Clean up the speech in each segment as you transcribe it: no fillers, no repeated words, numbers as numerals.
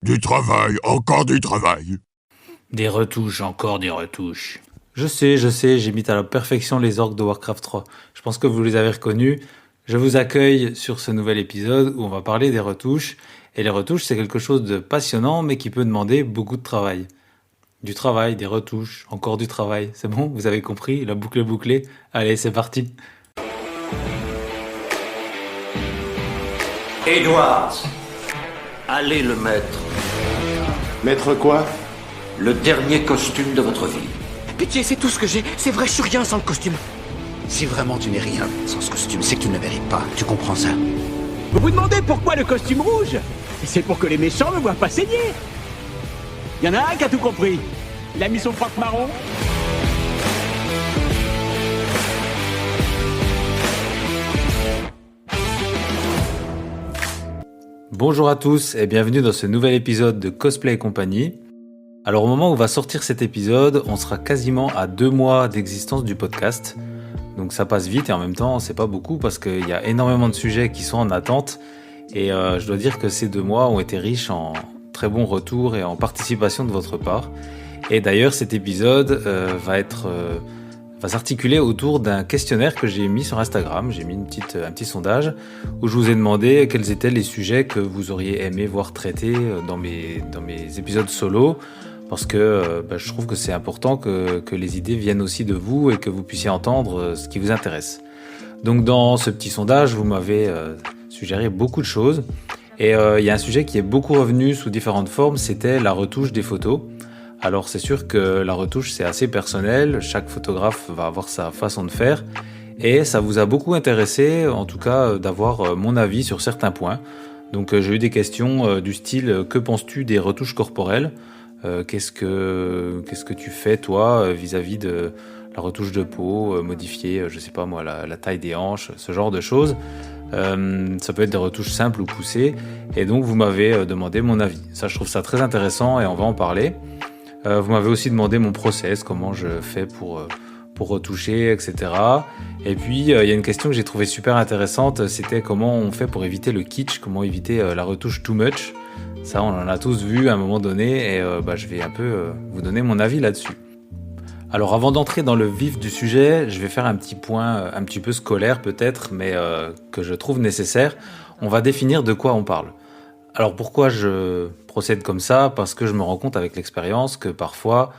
Du travail, encore du travail. Des retouches, encore des retouches. Je sais, j'imite à la perfection les orques de Warcraft 3. Je pense que vous les avez reconnus. Je vous accueille sur ce nouvel épisode où on va parler des retouches. Et les retouches, c'est quelque chose de passionnant, mais qui peut demander beaucoup de travail. Du travail, des retouches, encore du travail. C'est bon, vous avez compris, la boucle est bouclée. Allez, c'est parti. Edwards, allez le mettre. Mettre quoi? Le dernier costume de votre vie. Pitié, c'est tout ce que j'ai. C'est vrai, je suis rien sans le costume. Si vraiment tu n'es rien sans ce costume, c'est que tu ne le mérites pas. Tu comprends ça? Vous vous demandez pourquoi le costume rouge? C'est pour que les méchants ne voient pas saigner. Il y en a un qui a tout compris. Il a mis son froc marron. Bonjour à tous et bienvenue dans ce nouvel épisode de Cosplay et compagnie. Alors au moment où va sortir cet épisode, on sera quasiment à 2 mois d'existence du podcast. Donc ça passe vite et en même temps c'est pas beaucoup parce qu'il y a énormément de sujets qui sont en attente. Et je dois dire que ces 2 mois ont été riches en très bons retours et en participation de votre part. Et d'ailleurs cet épisode va s'articuler autour d'un questionnaire que j'ai mis sur Instagram. J'ai mis un petit sondage où je vous ai demandé quels étaient les sujets que vous auriez aimé voir traités dans mes épisodes solo. Parce que je trouve que c'est important que les idées viennent aussi de vous et que vous puissiez entendre ce qui vous intéresse. Donc dans ce petit sondage, vous m'avez suggéré beaucoup de choses. Et il y a un sujet qui est beaucoup revenu sous différentes formes, c'était la retouche des photos. Alors c'est sûr que la retouche c'est assez personnel, chaque photographe va avoir sa façon de faire. Et ça vous a beaucoup intéressé, en tout cas d'avoir mon avis sur certains points. Donc j'ai eu des questions du style « Que penses-tu des retouches corporelles ?» Qu'est-ce que tu fais toi vis-à-vis de la retouche de peau, modifier, je sais pas moi, la taille des hanches, ce genre de choses. Ça peut être des retouches simples ou poussées. Et donc vous m'avez demandé mon avis. Ça, je trouve ça très intéressant et on va en parler. Vous m'avez aussi demandé mon process, comment je fais pour retoucher, etc. Et puis il y a une question que j'ai trouvée super intéressante, c'était comment on fait pour éviter le kitsch, comment éviter la retouche too much. Ça, on en a tous vu à un moment donné et je vais un peu vous donner mon avis là-dessus. Alors avant d'entrer dans le vif du sujet, je vais faire un petit point un petit peu scolaire peut-être, mais que je trouve nécessaire. On va définir de quoi on parle. Alors pourquoi je procède comme ça? Parce que je me rends compte avec l'expérience que parfois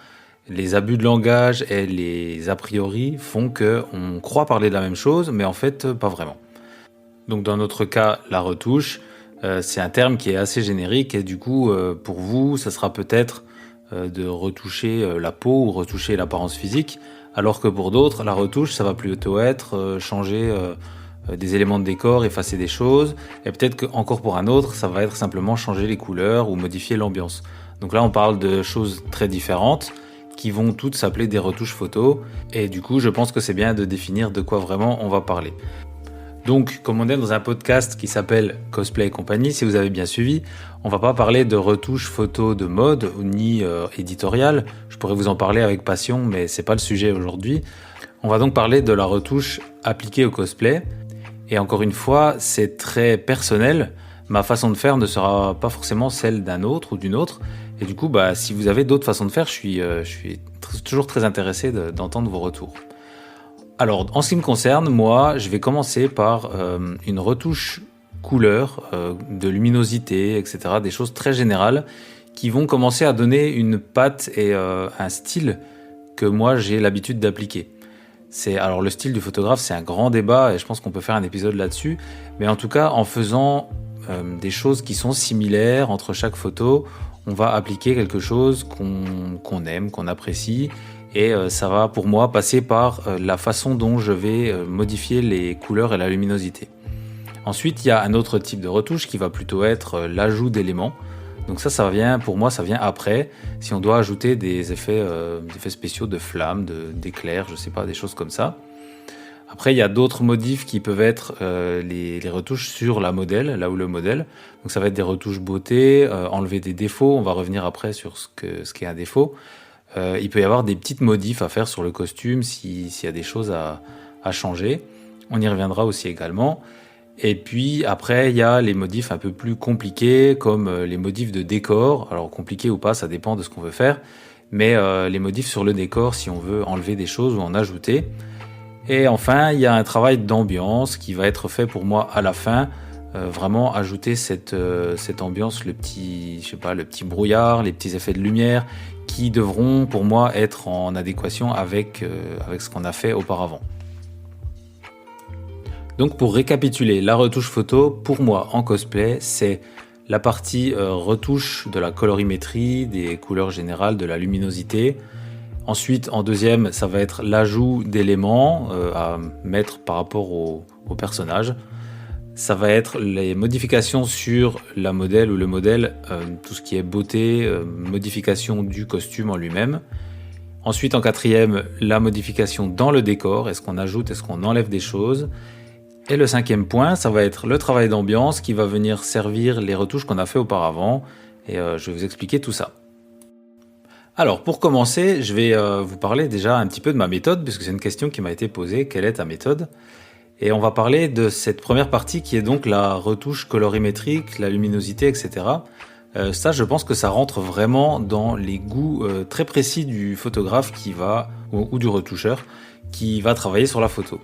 les abus de langage et les a priori font qu'on croit parler de la même chose, mais en fait pas vraiment. Donc dans notre cas, la retouche, c'est un terme qui est assez générique et du coup, pour vous, ça sera peut-être de retoucher la peau ou retoucher l'apparence physique, alors que pour d'autres, la retouche, ça va plutôt être changer des éléments de décor, effacer des choses, et peut-être qu'encore pour un autre, ça va être simplement changer les couleurs ou modifier l'ambiance. Donc là, on parle de choses très différentes qui vont toutes s'appeler des retouches photos, et du coup, je pense que c'est bien de définir de quoi vraiment on va parler. Donc, comme on est dans un podcast qui s'appelle Cosplay et compagnie, si vous avez bien suivi, on va pas parler de retouches photos de mode ni éditorial. Je pourrais vous en parler avec passion, mais c'est pas le sujet aujourd'hui. On va donc parler de la retouche appliquée au cosplay. Et encore une fois, c'est très personnel. Ma façon de faire ne sera pas forcément celle d'un autre ou d'une autre. Et du coup, si vous avez d'autres façons de faire, je suis toujours très intéressé d'entendre vos retours. Alors, en ce qui me concerne, moi, je vais commencer par une retouche couleur, de luminosité, etc. Des choses très générales qui vont commencer à donner une patte et un style que moi, j'ai l'habitude d'appliquer. Alors, le style du photographe, c'est un grand débat et je pense qu'on peut faire un épisode là-dessus. Mais en tout cas, en faisant des choses qui sont similaires entre chaque photo, on va appliquer quelque chose qu'on aime, qu'on apprécie. Et ça va pour moi passer par la façon dont je vais modifier les couleurs et la luminosité. Ensuite, il y a un autre type de retouche qui va plutôt être l'ajout d'éléments. Donc ça vient après, si on doit ajouter des effets spéciaux de flammes, d'éclairs, je sais pas, des choses comme ça. Après, il y a d'autres modifs qui peuvent être les retouches sur la modèle, là où le modèle. Donc ça va être des retouches beauté, enlever des défauts. On va revenir après sur ce qu'est un défaut. Il peut y avoir des petites modifs à faire sur le costume s'il y a des choses à changer. On y reviendra aussi également. Et puis après, il y a les modifs un peu plus compliqués, comme les modifs de décor. Alors compliqués ou pas, ça dépend de ce qu'on veut faire. Mais les modifs sur le décor, si on veut enlever des choses ou en ajouter. Et enfin, il y a un travail d'ambiance qui va être fait pour moi à la fin. Vraiment ajouter cette ambiance, le petit brouillard, les petits effets de lumière, qui devront pour moi être en adéquation avec ce qu'on a fait auparavant. Donc pour récapituler, la retouche photo, pour moi en cosplay, c'est la partie retouche de la colorimétrie, des couleurs générales, de la luminosité. Ensuite, en deuxième, ça va être l'ajout d'éléments à mettre par rapport au personnage. Ça va être les modifications sur la modèle ou le modèle, tout ce qui est beauté, modification du costume en lui-même. Ensuite, en quatrième, la modification dans le décor. Est-ce qu'on ajoute, est-ce qu'on enlève des choses ? Et le cinquième point, ça va être le travail d'ambiance qui va venir servir les retouches qu'on a fait auparavant. Et je vais vous expliquer tout ça. Alors, pour commencer, je vais vous parler déjà un petit peu de ma méthode, puisque c'est une question qui m'a été posée. Quelle est ta méthode ? Et on va parler de cette première partie qui est donc la retouche colorimétrique, la luminosité, etc. Ça, je pense que ça rentre vraiment dans les goûts très précis du photographe ou du retoucheur qui va travailler sur la photo.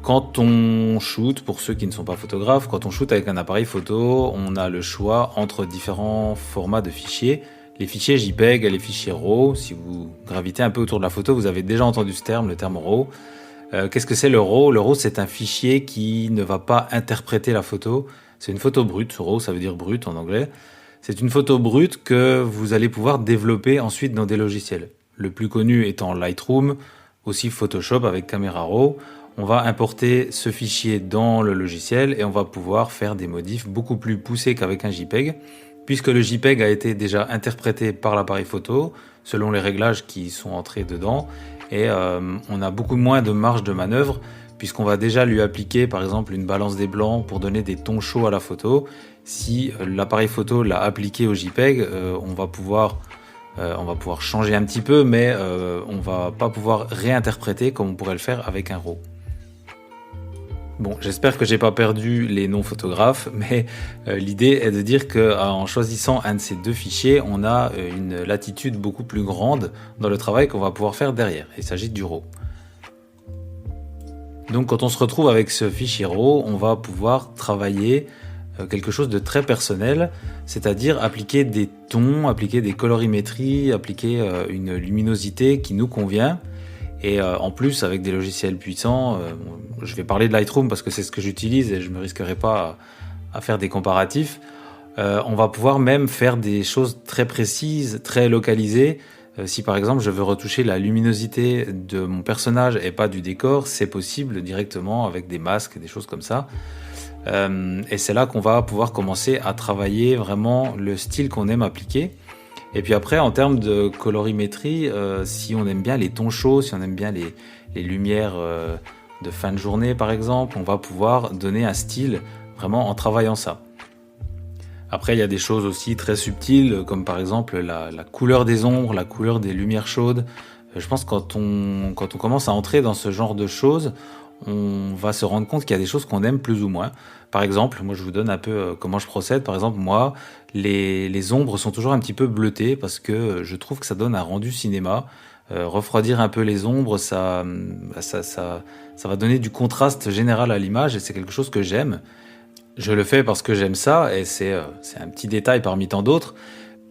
Quand on shoot, pour ceux qui ne sont pas photographes, quand on shoot avec un appareil photo, on a le choix entre différents formats de fichiers. Les fichiers JPEG et les fichiers RAW. Si vous gravitez un peu autour de la photo, vous avez déjà entendu ce terme, le terme RAW. Qu'est-ce que c'est le RAW ? Le RAW, c'est un fichier qui ne va pas interpréter la photo. C'est une photo brute. RAW, ça veut dire brute en anglais. C'est une photo brute que vous allez pouvoir développer ensuite dans des logiciels. Le plus connu étant Lightroom, aussi Photoshop avec Camera Raw. On va importer ce fichier dans le logiciel et on va pouvoir faire des modifs beaucoup plus poussés qu'avec un JPEG, puisque le JPEG a été déjà interprété par l'appareil photo, selon les réglages qui sont entrés dedans, et on a beaucoup moins de marge de manœuvre, puisqu'on va déjà lui appliquer par exemple une balance des blancs pour donner des tons chauds à la photo. Si l'appareil photo l'a appliqué au JPEG, on va pouvoir changer un petit peu, mais on va pas pouvoir réinterpréter comme on pourrait le faire avec un RAW. Bon, j'espère que j'ai pas perdu les non-photographes, mais l'idée est de dire qu'en choisissant un de ces deux fichiers, on a une latitude beaucoup plus grande dans le travail qu'on va pouvoir faire derrière. Il s'agit du RAW. Donc quand on se retrouve avec ce fichier RAW, on va pouvoir travailler quelque chose de très personnel, c'est-à-dire appliquer des tons, appliquer des colorimétries, appliquer une luminosité qui nous convient. Et en plus, avec des logiciels puissants, je vais parler de Lightroom parce que c'est ce que j'utilise et je ne me risquerai pas à faire des comparatifs. On va pouvoir même faire des choses très précises, très localisées. Si par exemple je veux retoucher la luminosité de mon personnage et pas du décor, c'est possible directement avec des masques, des choses comme ça. Et c'est là qu'on va pouvoir commencer à travailler vraiment le style qu'on aime appliquer. Et puis après, en termes de colorimétrie, si on aime bien les tons chauds, si on aime bien les lumières de fin de journée par exemple, on va pouvoir donner un style vraiment en travaillant ça. Après, il y a des choses aussi très subtiles, comme par exemple la couleur des ombres, la couleur des lumières chaudes. Je pense que quand on commence à entrer dans ce genre de choses, on va se rendre compte qu'il y a des choses qu'on aime plus ou moins. Par exemple, moi je vous donne un peu comment je procède. Par exemple, moi, les ombres sont toujours un petit peu bleutées parce que je trouve que ça donne un rendu cinéma. Refroidir un peu les ombres, ça va donner du contraste général à l'image et c'est quelque chose que j'aime. Je le fais parce que j'aime ça et c'est un petit détail parmi tant d'autres.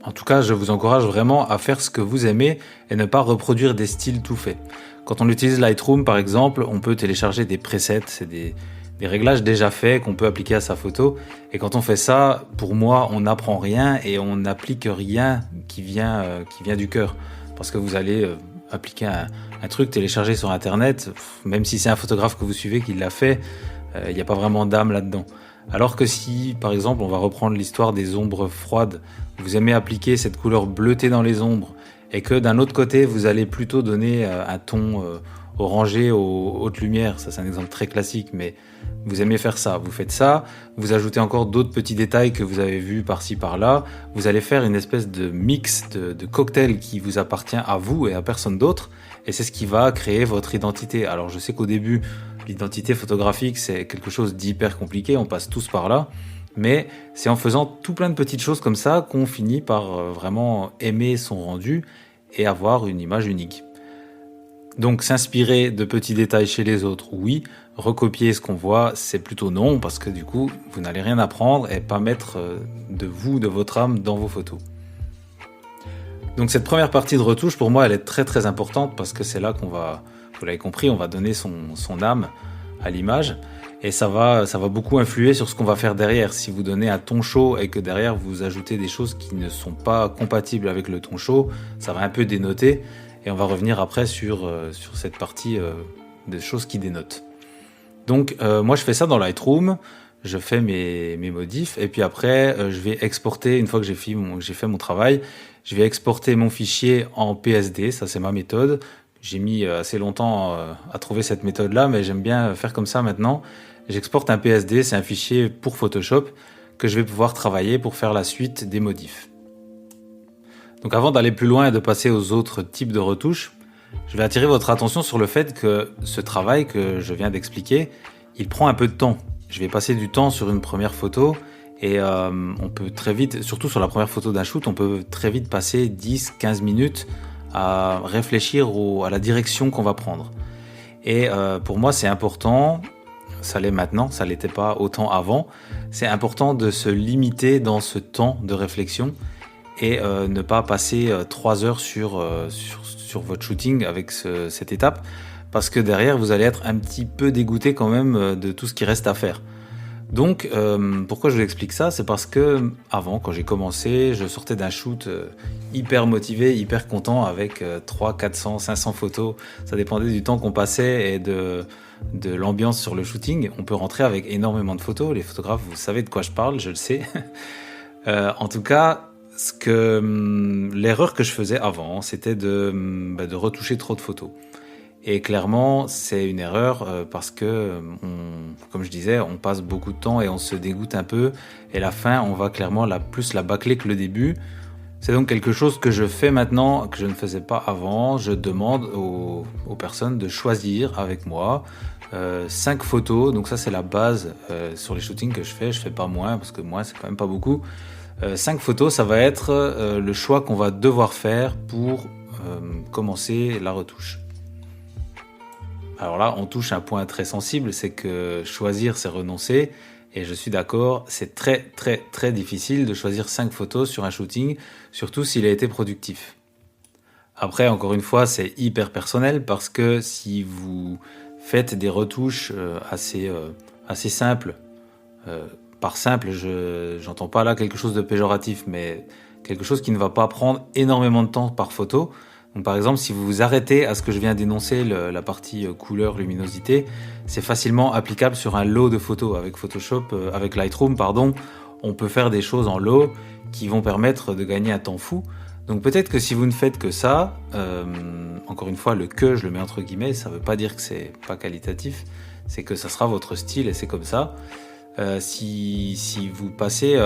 En tout cas, je vous encourage vraiment à faire ce que vous aimez et ne pas reproduire des styles tout faits. Quand on utilise Lightroom, par exemple, on peut télécharger des presets, c'est des réglages déjà faits qu'on peut appliquer à sa photo. Et quand on fait ça, pour moi, on n'apprend rien et on n'applique rien qui vient du cœur. Parce que vous allez appliquer un truc téléchargé sur Internet, même si c'est un photographe que vous suivez qui l'a fait, il n'y a pas vraiment d'âme là-dedans. Alors que si, par exemple, on va reprendre l'histoire des ombres froides, vous aimez appliquer cette couleur bleutée dans les ombres, et que d'un autre côté, vous allez plutôt donner un ton orangé aux hautes lumières, ça c'est un exemple très classique, mais vous aimez faire ça, vous faites ça, vous ajoutez encore d'autres petits détails que vous avez vus par-ci par-là, vous allez faire une espèce de mix, de cocktail qui vous appartient à vous et à personne d'autre, et c'est ce qui va créer votre identité. Alors je sais qu'au début, L'identité photographique, c'est quelque chose d'hyper compliqué, on passe tous par là. Mais c'est en faisant tout plein de petites choses comme ça qu'on finit par vraiment aimer son rendu et avoir une image unique. Donc s'inspirer de petits détails chez les autres, oui. Recopier ce qu'on voit, c'est plutôt non, parce que du coup, vous n'allez rien apprendre et pas mettre de vous, de votre âme dans vos photos. Donc cette première partie de retouche, pour moi, elle est très très importante parce que c'est là qu'on va, vous l'avez compris, on va donner son âme à l'image. Et ça va beaucoup influer sur ce qu'on va faire derrière. Si vous donnez un ton chaud et que derrière vous ajoutez des choses qui ne sont pas compatibles avec le ton chaud, ça va un peu dénoter. Et on va revenir après sur cette partie des choses qui dénotent. Donc moi je fais ça dans Lightroom, je fais mes modifs et puis après je vais exporter, une fois que j'ai fait mon travail, je vais exporter mon fichier en PSD, ça c'est ma méthode. J'ai mis assez longtemps à trouver cette méthode-là, mais j'aime bien faire comme ça maintenant. J'exporte un PSD, c'est un fichier pour Photoshop que je vais pouvoir travailler pour faire la suite des modifs. Donc avant d'aller plus loin et de passer aux autres types de retouches, je vais attirer votre attention sur le fait que ce travail que je viens d'expliquer, il prend un peu de temps. Je vais passer du temps sur une première photo et on peut très vite, surtout sur la première photo d'un shoot, on peut très vite passer 10-15 minutes à réfléchir à la direction qu'on va prendre. Et pour moi, c'est important, ça l'est maintenant, ça l'était pas autant avant, c'est important de se limiter dans ce temps de réflexion et ne pas passer 3 heures sur votre shooting avec cette étape, parce que derrière, vous allez être un petit peu dégoûté quand même de tout ce qui reste à faire. Donc, pourquoi je vous explique ça ? C'est parce que avant, quand j'ai commencé, je sortais d'un shoot hyper motivé, hyper content avec 300, 400, 500 photos. Ça dépendait du temps qu'on passait et de l'ambiance sur le shooting. On peut rentrer avec énormément de photos. Les photographes, vous savez de quoi je parle, je le sais. En tout cas, l'erreur que je faisais avant, c'était de retoucher trop de photos. Et clairement, c'est une erreur parce que, comme je disais, on passe beaucoup de temps et on se dégoûte un peu. Et la fin, on va clairement plus la bâcler que le début. C'est donc quelque chose que je fais maintenant, que je ne faisais pas avant. Je demande aux personnes de choisir avec moi 5 photos. Donc ça, c'est la base sur les shootings que je fais. Je fais pas moins parce que moins, c'est quand même pas beaucoup. 5 photos, ça va être le choix qu'on va devoir faire pour commencer la retouche. Alors là, on touche un point très sensible, c'est que choisir, c'est renoncer. Et je suis d'accord, c'est très très très difficile de choisir 5 photos sur un shooting, surtout s'il a été productif. Après, encore une fois, c'est hyper personnel parce que si vous faites des retouches assez simples, par simple, j'entends pas là quelque chose de péjoratif, mais quelque chose qui ne va pas prendre énormément de temps par photo. Donc par exemple, si vous vous arrêtez à ce que je viens d'énoncer, la partie couleur, luminosité, c'est facilement applicable sur un lot de photos. Avec avec Lightroom, on peut faire des choses en lot qui vont permettre de gagner un temps fou. Donc peut-être que si vous ne faites que ça, encore une fois, le que, je le mets entre guillemets, ça ne veut pas dire que c'est pas qualitatif, c'est que ça sera votre style et c'est comme ça. Si vous passez,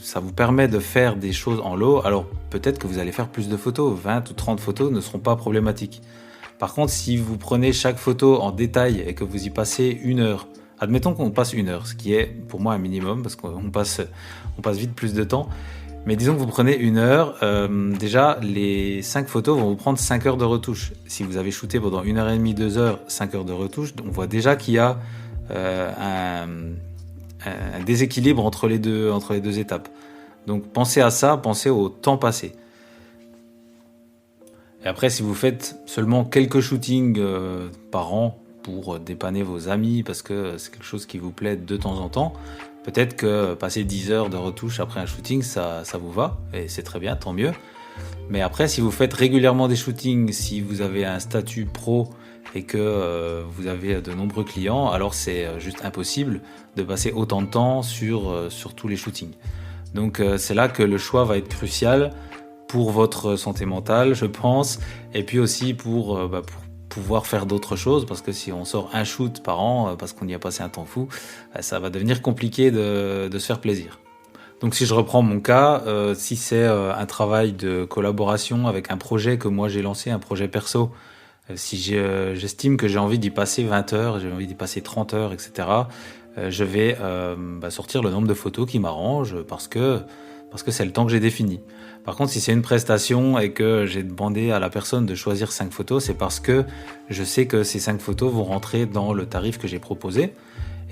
ça vous permet de faire des choses en lot, alors peut-être que vous allez faire plus de photos, 20 ou 30 photos ne seront pas problématiques. Par contre, si vous prenez chaque photo en détail et que vous y passez 1 heure, admettons qu'on passe 1 heure, ce qui est pour moi un minimum, parce qu'on passe vite plus de temps, mais disons que vous prenez 1 heure, déjà les 5 photos vont vous prendre 5 heures de retouche. Si vous avez shooté pendant 1h30, 2 heures, 5 heures de retouche, on voit déjà qu'il y a un déséquilibre entre les deux étapes. Donc pensez à ça, pensez au temps passé. Et après, si vous faites seulement quelques shootings par an pour dépanner vos amis, parce que c'est quelque chose qui vous plaît de temps en temps, peut-être que passer 10 heures de retouche après un shooting, ça vous va, et c'est très bien, tant mieux. Mais après, si vous faites régulièrement des shootings, si vous avez un statut pro et que vous avez de nombreux clients, alors c'est juste impossible de passer autant de temps sur tous les shootings. Donc c'est là que le choix va être crucial pour votre santé mentale, je pense, et puis aussi pour pouvoir faire d'autres choses, parce que si on sort un shoot par an, parce qu'on y a passé un temps fou, ça va devenir compliqué de se faire plaisir. Donc si je reprends mon cas, si c'est un travail de collaboration avec un projet que moi j'ai lancé, un projet perso, Si j'estime que j'ai envie d'y passer 20 heures, j'ai envie d'y passer 30 heures, etc., je vais sortir le nombre de photos qui m'arrange parce que c'est le temps que j'ai défini. Par contre, si c'est une prestation et que j'ai demandé à la personne de choisir 5 photos, c'est parce que je sais que ces 5 photos vont rentrer dans le tarif que j'ai proposé.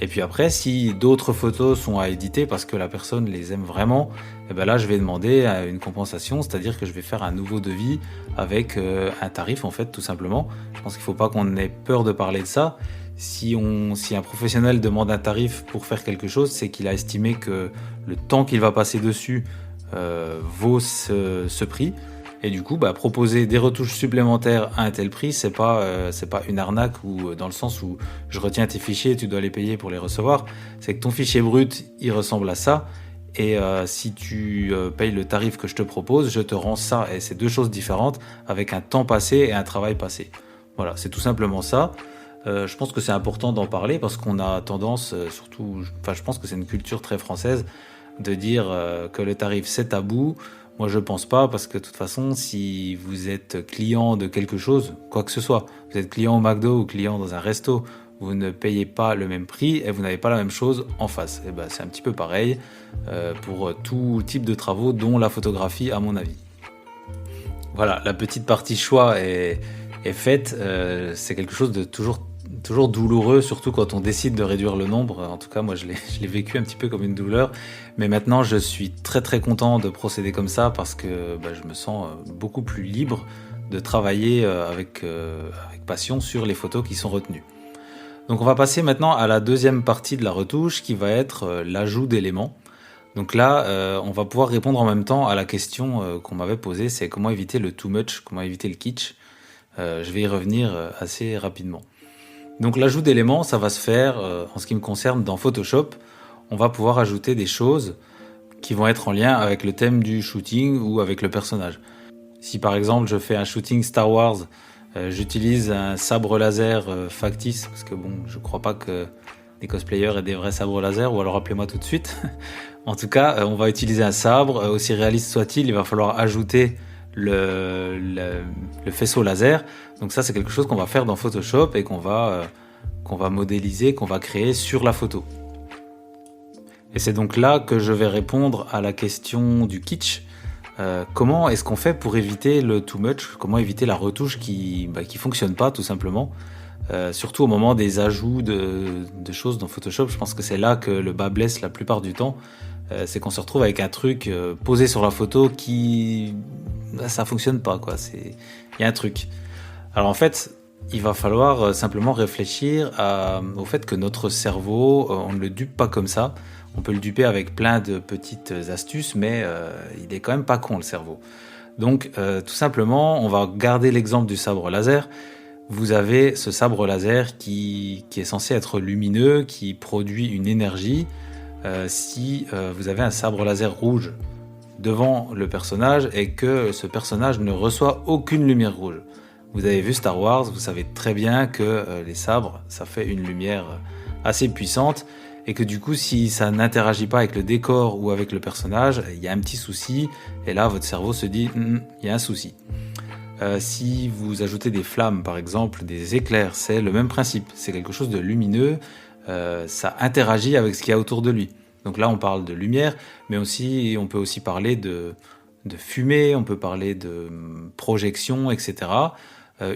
Et puis après, si d'autres photos sont à éditer parce que la personne les aime vraiment, et ben là, je vais demander une compensation, c'est-à-dire que je vais faire un nouveau devis avec un tarif, en fait, tout simplement. Je pense qu'il ne faut pas qu'on ait peur de parler de ça. Si un professionnel demande un tarif pour faire quelque chose, c'est qu'il a estimé que le temps qu'il va passer dessus vaut ce prix. Et du coup, proposer des retouches supplémentaires à un tel prix, c'est pas une arnaque ou dans le sens où je retiens tes fichiers, tu dois les payer pour les recevoir. C'est que ton fichier brut, il ressemble à ça. Et si tu payes le tarif que je te propose, je te rends ça. Et c'est deux choses différentes avec un temps passé et un travail passé. Voilà, c'est tout simplement ça. Je pense que c'est important d'en parler parce qu'on a tendance, je pense que c'est une culture très française, de dire que le tarif c'est tabou. Moi je pense pas parce que de toute façon si vous êtes client de quelque chose, quoi que ce soit, vous êtes client au McDo ou client dans un resto, vous ne payez pas le même prix et vous n'avez pas la même chose en face. Et c'est un petit peu pareil pour tout type de travaux dont la photographie à mon avis. Voilà, la petite partie choix est faite, c'est quelque chose de toujours douloureux, surtout quand on décide de réduire le nombre. En tout cas, moi, je l'ai vécu un petit peu comme une douleur. Mais maintenant, je suis très très content de procéder comme ça parce que je me sens beaucoup plus libre de travailler avec passion sur les photos qui sont retenues. Donc, on va passer maintenant à la deuxième partie de la retouche qui va être l'ajout d'éléments. Donc là, on va pouvoir répondre en même temps à la question qu'on m'avait posée, c'est comment éviter le too much, comment éviter le kitsch. Je vais y revenir assez rapidement. Donc l'ajout d'éléments, ça va se faire, en ce qui me concerne, dans Photoshop. On va pouvoir ajouter des choses qui vont être en lien avec le thème du shooting ou avec le personnage. Si par exemple je fais un shooting Star Wars, j'utilise un sabre laser factice, parce que je crois pas que les cosplayers aient des vrais sabres laser, ou alors appelez-moi tout de suite. En tout cas, on va utiliser un sabre, aussi réaliste soit-il, il va falloir ajouter le faisceau laser. Donc ça, c'est quelque chose qu'on va faire dans Photoshop et qu'on va modéliser, qu'on va créer sur la photo. Et c'est donc là que je vais répondre à la question du kitsch. Comment est-ce qu'on fait pour éviter le too much ? Comment éviter la retouche qui fonctionne pas, tout simplement ? Surtout au moment des ajouts de choses dans Photoshop, je pense que c'est là que le bas blesse la plupart du temps. C'est qu'on se retrouve avec un truc posé sur la photo qui... ça fonctionne pas, quoi. Il y a un truc. Alors en fait, il va falloir simplement réfléchir au fait que notre cerveau, on ne le dupe pas comme ça. On peut le duper avec plein de petites astuces, mais il est quand même pas con, le cerveau. Donc tout simplement, on va garder l'exemple du sabre laser. Vous avez ce sabre laser qui est censé être lumineux, qui produit une énergie. Si vous avez un sabre laser rouge devant le personnage et que ce personnage ne reçoit aucune lumière rouge. Vous avez vu Star Wars, vous savez très bien que les sabres, ça fait une lumière assez puissante et que du coup, si ça n'interagit pas avec le décor ou avec le personnage, il y a un petit souci et là, votre cerveau se dit il y a un souci. Si vous ajoutez des flammes, par exemple, des éclairs, c'est le même principe. C'est quelque chose de lumineux, ça interagit avec ce qu'il y a autour de lui. Donc là, on parle de lumière, mais aussi, on peut aussi parler de fumée, on peut parler de projection, etc.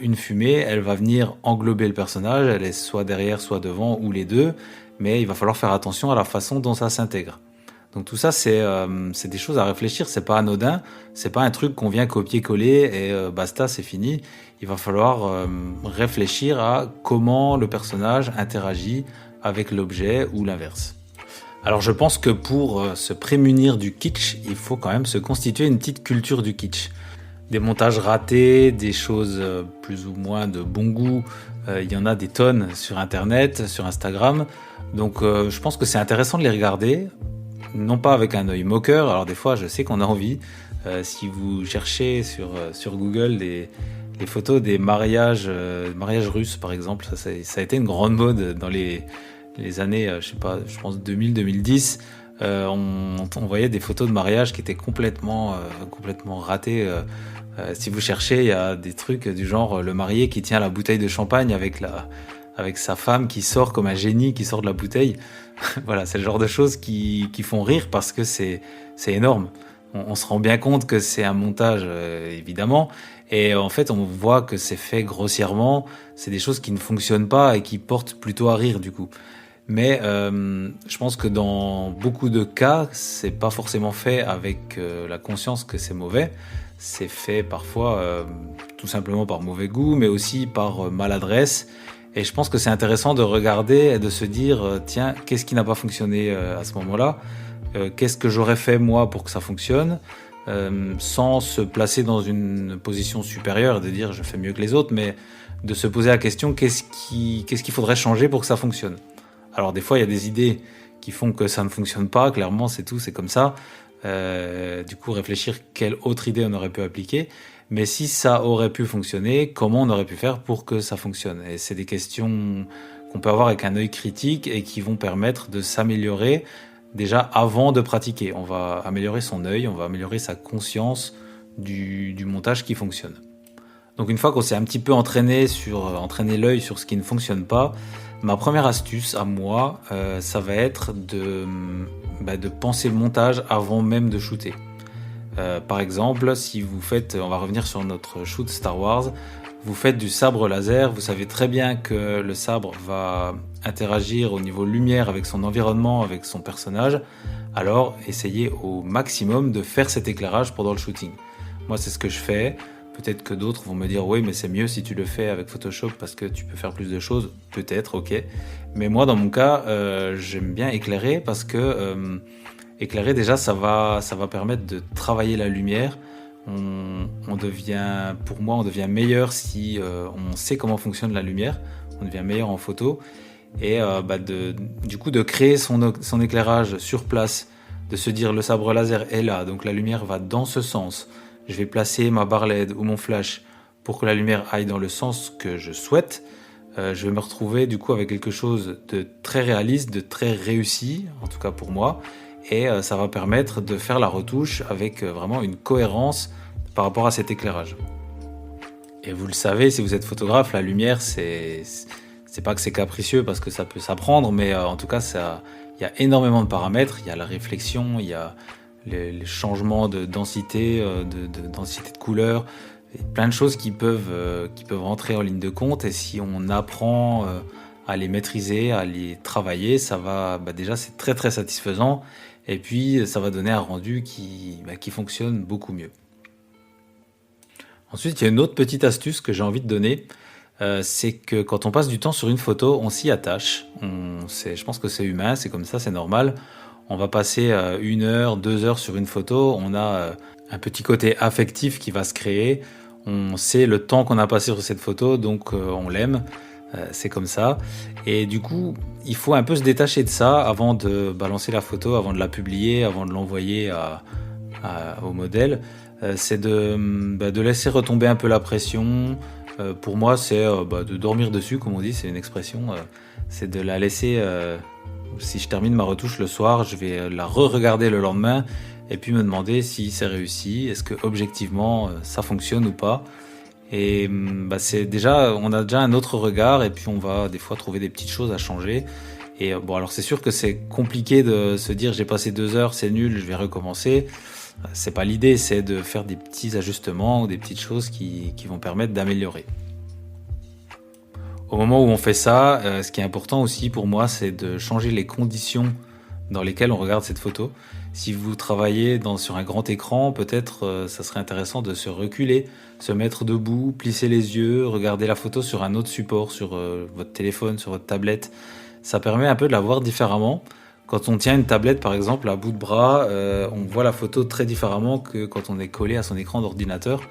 Une fumée, elle va venir englober le personnage, elle est soit derrière, soit devant, ou les deux, mais il va falloir faire attention à la façon dont ça s'intègre. Donc tout ça, c'est des choses à réfléchir, c'est pas anodin, c'est pas un truc qu'on vient copier-coller et basta, c'est fini. Il va falloir réfléchir à comment le personnage interagit avec l'objet ou l'inverse. Alors je pense que pour se prémunir du kitsch, il faut quand même se constituer une petite culture du kitsch. Des montages ratés, des choses plus ou moins de bon goût, il y en a des tonnes sur Internet, sur Instagram. Donc je pense que c'est intéressant de les regarder, non pas avec un œil moqueur. Alors des fois je sais qu'on a envie, si vous cherchez sur Google les photos des mariages russes par exemple, ça a été une grande mode dans les années, je pense 2000-2010, on voyait des photos de mariage qui étaient complètement ratées. Si vous cherchez, il y a des trucs du genre le marié qui tient la bouteille de champagne avec sa femme qui sort comme un génie qui sort de la bouteille. Voilà, c'est le genre de choses qui font rire parce que c'est énorme. On se rend bien compte que c'est un montage, évidemment, et en fait, on voit que c'est fait grossièrement. C'est des choses qui ne fonctionnent pas et qui portent plutôt à rire, du coup. Mais je pense que dans beaucoup de cas, c'est pas forcément fait avec la conscience que c'est mauvais. C'est fait parfois tout simplement par mauvais goût, mais aussi par maladresse. Et je pense que c'est intéressant de regarder et de se dire, tiens, qu'est-ce qui n'a pas fonctionné à ce moment-là ? Qu'est-ce que j'aurais fait moi pour que ça fonctionne ? Sans se placer dans une position supérieure, de dire je fais mieux que les autres, mais de se poser la question, qu'est-ce qu'il faudrait changer pour que ça fonctionne ? Alors des fois, il y a des idées qui font que ça ne fonctionne pas, clairement, c'est tout, c'est comme ça. Du coup, réfléchir quelle autre idée on aurait pu appliquer. Mais si ça aurait pu fonctionner, comment on aurait pu faire pour que ça fonctionne ? Et c'est des questions qu'on peut avoir avec un œil critique et qui vont permettre de s'améliorer déjà avant de pratiquer. On va améliorer son œil, on va améliorer sa conscience du montage qui fonctionne. Donc une fois qu'on s'est un petit peu entraîné l'œil sur ce qui ne fonctionne pas, ma première astuce à moi, ça va être de penser le montage avant même de shooter. Par exemple, si vous faites, on va revenir sur notre shoot Star Wars, vous faites du sabre laser, vous savez très bien que le sabre va interagir au niveau lumière avec son environnement, avec son personnage, alors essayez au maximum de faire cet éclairage pendant le shooting. Moi, c'est ce que je fais. Peut-être que d'autres vont me dire oui, mais c'est mieux si tu le fais avec Photoshop parce que tu peux faire plus de choses. Peut-être, ok. Mais moi, dans mon cas, j'aime bien éclairer parce que éclairer déjà, ça va permettre de travailler la lumière. On devient meilleur si on sait comment fonctionne la lumière. On devient meilleur en photo et du coup de créer son éclairage sur place, de se dire le sabre laser est là, donc la lumière va dans ce sens. Je vais placer ma barre LED ou mon flash pour que la lumière aille dans le sens que je souhaite. Je vais me retrouver du coup avec quelque chose de très réaliste, de très réussi, en tout cas pour moi. Et ça va permettre de faire la retouche avec vraiment une cohérence par rapport à cet éclairage. Et vous le savez, si vous êtes photographe, la lumière, c'est pas que c'est capricieux parce que ça peut s'apprendre, mais en tout cas, il y a énormément de paramètres. Il y a la réflexion, il y a les changements de densité, de densité de couleur, et plein de choses qui peuvent rentrer en ligne de compte. Et si on apprend à les maîtriser, à les travailler, ça va déjà c'est très très satisfaisant. Et puis ça va donner un rendu qui fonctionne beaucoup mieux. Ensuite, il y a une autre petite astuce que j'ai envie de donner. C'est que quand on passe du temps sur une photo, on s'y attache. Je pense que c'est humain, c'est comme ça, c'est normal. On va passer 1 heure, 2 heures sur une photo. On a un petit côté affectif qui va se créer. On sait le temps qu'on a passé sur cette photo, donc on l'aime. C'est comme ça. Et du coup, il faut un peu se détacher de ça avant de balancer la photo, avant de la publier, avant de l'envoyer au modèle. C'est de laisser retomber un peu la pression. Pour moi, c'est de dormir dessus, comme on dit, c'est une expression. C'est de la laisser... si je termine ma retouche le soir, je vais la re-regarder le lendemain et puis me demander si c'est réussi, est-ce que objectivement ça fonctionne ou pas. Et on a déjà un autre regard et puis on va des fois trouver des petites choses à changer. Et alors c'est sûr que c'est compliqué de se dire j'ai passé 2 heures, c'est nul, je vais recommencer. C'est pas l'idée, c'est de faire des petits ajustements ou des petites choses qui vont permettre d'améliorer. Au moment où on fait ça, ce qui est important aussi pour moi, c'est de changer les conditions dans lesquelles on regarde cette photo. Si vous travaillez sur un grand écran, peut-être ça serait intéressant de se reculer, se mettre debout, plisser les yeux, regarder la photo sur un autre support, sur votre téléphone, sur votre tablette. Ça permet un peu de la voir différemment. Quand on tient une tablette par exemple à bout de bras, on voit la photo très différemment que quand on est collé à son écran d'ordinateur.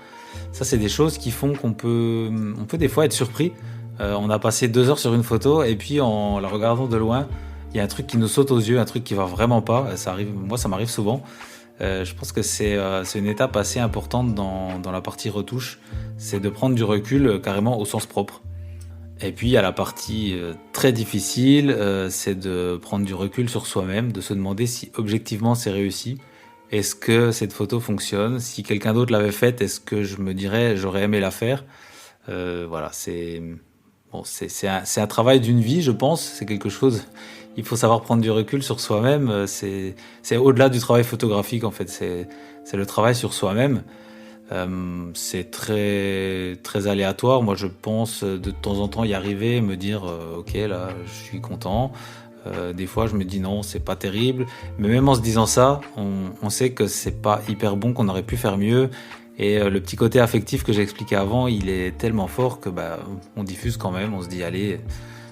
Ça, c'est des choses qui font qu'on peut des fois être surpris. On a passé 2 heures sur une photo et puis en la regardant de loin, il y a un truc qui nous saute aux yeux, un truc qui va vraiment pas. Moi, ça m'arrive souvent. Je pense que c'est une étape assez importante dans la partie retouche. C'est de prendre du recul carrément au sens propre. Et puis, il y a la partie très difficile, c'est de prendre du recul sur soi-même, de se demander si objectivement c'est réussi. est-ce que cette photo fonctionne? Si quelqu'un d'autre l'avait faite, est-ce que je me dirais j'aurais aimé la faire? Voilà, c'est un travail d'une vie, je pense. C'est quelque chose. Il faut savoir prendre du recul sur soi-même. C'est au-delà du travail photographique en fait. C'est le travail sur soi-même. C'est très très aléatoire. Moi, je pense de temps en temps y arriver, me dire ok là, je suis content. Des fois, je me dis non, c'est pas terrible. Mais même en se disant ça, on sait que c'est pas hyper bon, qu'on aurait pu faire mieux. Et le petit côté affectif que j'ai expliqué avant, il est tellement fort que on diffuse quand même. On se dit allez,